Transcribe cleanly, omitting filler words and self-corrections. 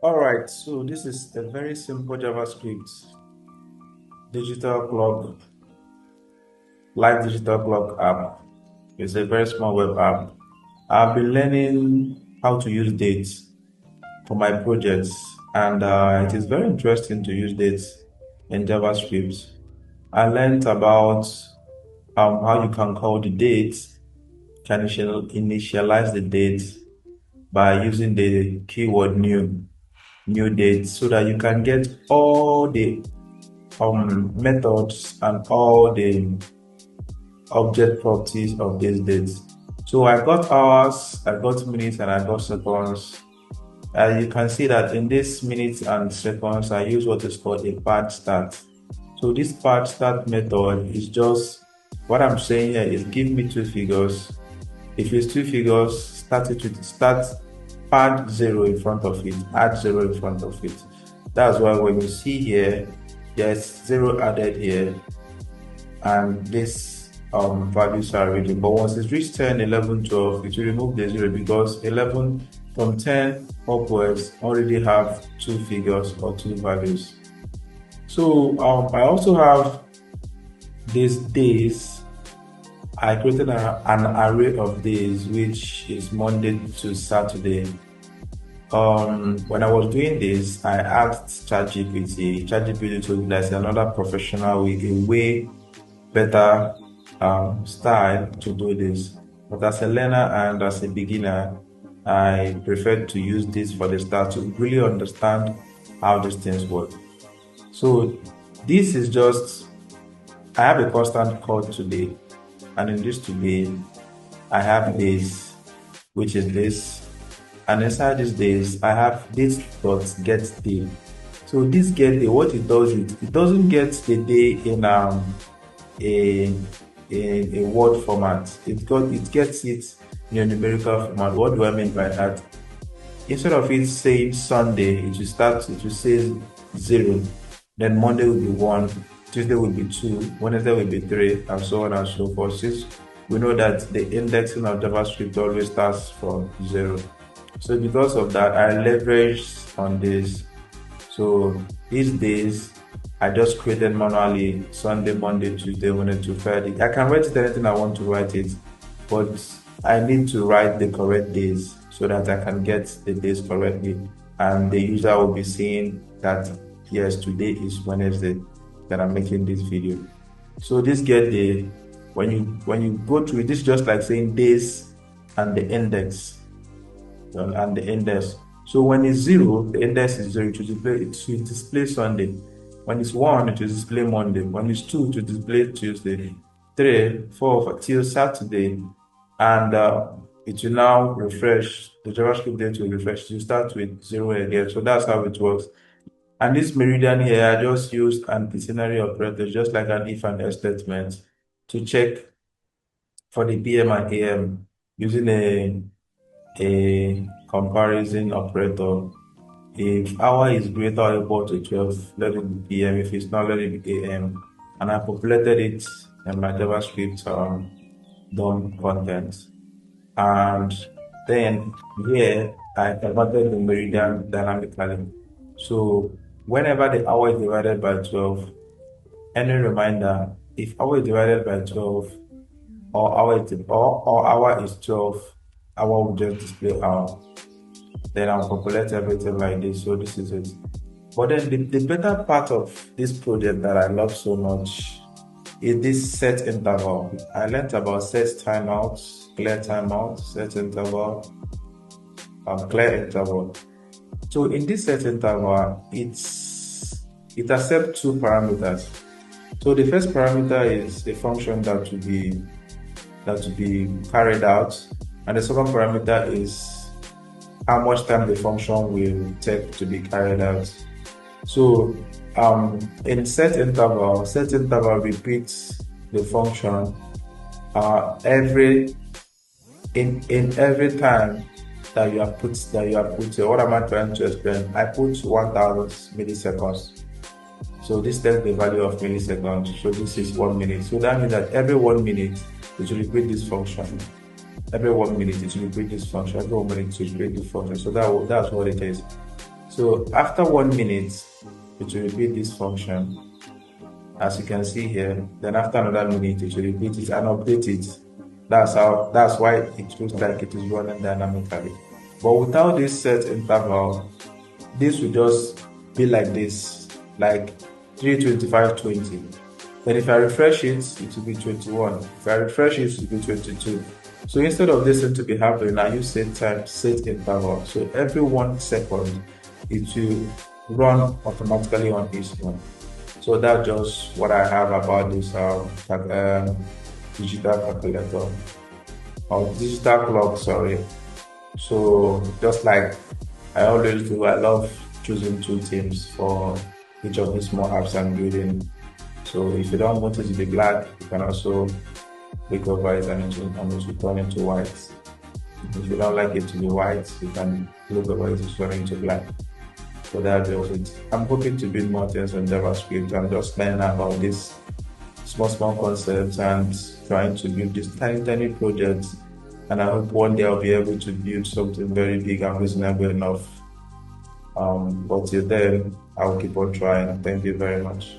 All right, so this is a very simple JavaScript digital clock, live digital clock app. It's a very small web app. I've been learning how to use dates for my projects, and it is very interesting to use dates in JavaScript. I learned about how you can call the dates, can initialize the date by using the keyword new date, so that you can get all the methods and all the object properties of these dates. So I got hours, I got minutes, and I got seconds. You can see that in this minutes and seconds, I use what is called a pad start. So this pad start method is just what I'm saying here is give me two figures. If it's two figures, start pad zero in front of it, add zero in front of it. That's why when you see here, there's zero added here, and this values are reading. But once it's reached 10, 11, 12, it will remove the zero because 11 from 10 upwards already have two figures or two values. So I also have these days. I created an array of days, which is Monday to Saturday. When I was doing this, I asked ChatGPT. ChatGPT told me that's another professional way, a way better style to do this. But as a learner and as a beginner, I prefer to use this for the start to really understand how these things work. So this is just, I have a constant code today, and in this today, I have this, which is this, and inside these days, I have this dot get day. So this get day, what it does, it doesn't get the day in a a word format. It gets it in a numerical format. What do I mean by that? Instead of it saying Sunday, it will say 0. Then Monday will be 1, Tuesday will be 2, Wednesday will be 3, and so on and so forth. Since we know that the indexing of JavaScript always starts from 0. So because of that, I leveraged on this. So these days, I just created manually Sunday, Monday, Tuesday, Wednesday to Friday. I can write it anything I want to write it, but I need to write the correct days so that I can get the days correctly. And the user will be seeing that, yes, today is Wednesday that I'm making this video. So this get the, when you go through it, this is just like saying days and the index and the index. So when it's 0, the index is 0, it will display Sunday. When it's 1, it will display Monday. When it's 2, it will display Tuesday. 3, 4 till Saturday. And it will now refresh. The JavaScript date will refresh. You start with 0 again. So that's how it works. And this meridian here, I just used an itinerary operator, just like an if and else statement, to check for the PM and AM using a comparison operator. If hour is greater or equal to 12, let it be PM. If it's not, let it be AM. And I populated it in my JavaScript DOM content. And then here, I converted the meridian dynamically. So whenever the hour is divided by 12, any reminder, if hour is divided by 12, or hour is 12, hour will just display hour. Then I'll populate everything like this. So this is it. But then the better part of this project that I love so much is this set interval. I learned about set timeouts, clear timeout, set interval, clear interval. So in this set interval, it accepts two parameters. So the first parameter is a function that will be carried out, and the second parameter is how much time the function will take to be carried out. So in set interval repeats the function every time that you have put here. What am I trying to explain? I put 1000 milliseconds. So this tells the value of milliseconds. So this is 1 minute. So that means that every 1 minute it will repeat this function. Every 1 minute it will repeat this function. Every 1 minute it will repeat this function. So that's what it is. So after 1 minute, it will repeat this function, as you can see here. Then after another minute, it will repeat it and update it. That's why it looks like it is running dynamically. But without this set interval, this will just be like this, like 3:25:20. Then if I refresh it, it will be 21. If I refresh it, it will be 22. So instead of this thing to be happening, I use set interval. So every 1 second, it will run automatically on its own. So that's just what I have about this digital calculator or digital clock, sorry. So just like I always do, I love choosing two themes for each of these small apps I'm building. So if you don't want it to be black, you can also click over it and it will turn into white. If you don't like it to be white, you can click over it to turn into black. So that's just it. I'm hoping to build more things on JavaScript. I'm just learning about this small concepts and trying to build these tiny projects. And I hope one day I'll be able to build something very big and reasonable enough. But till then, I'll keep on trying. Thank you very much.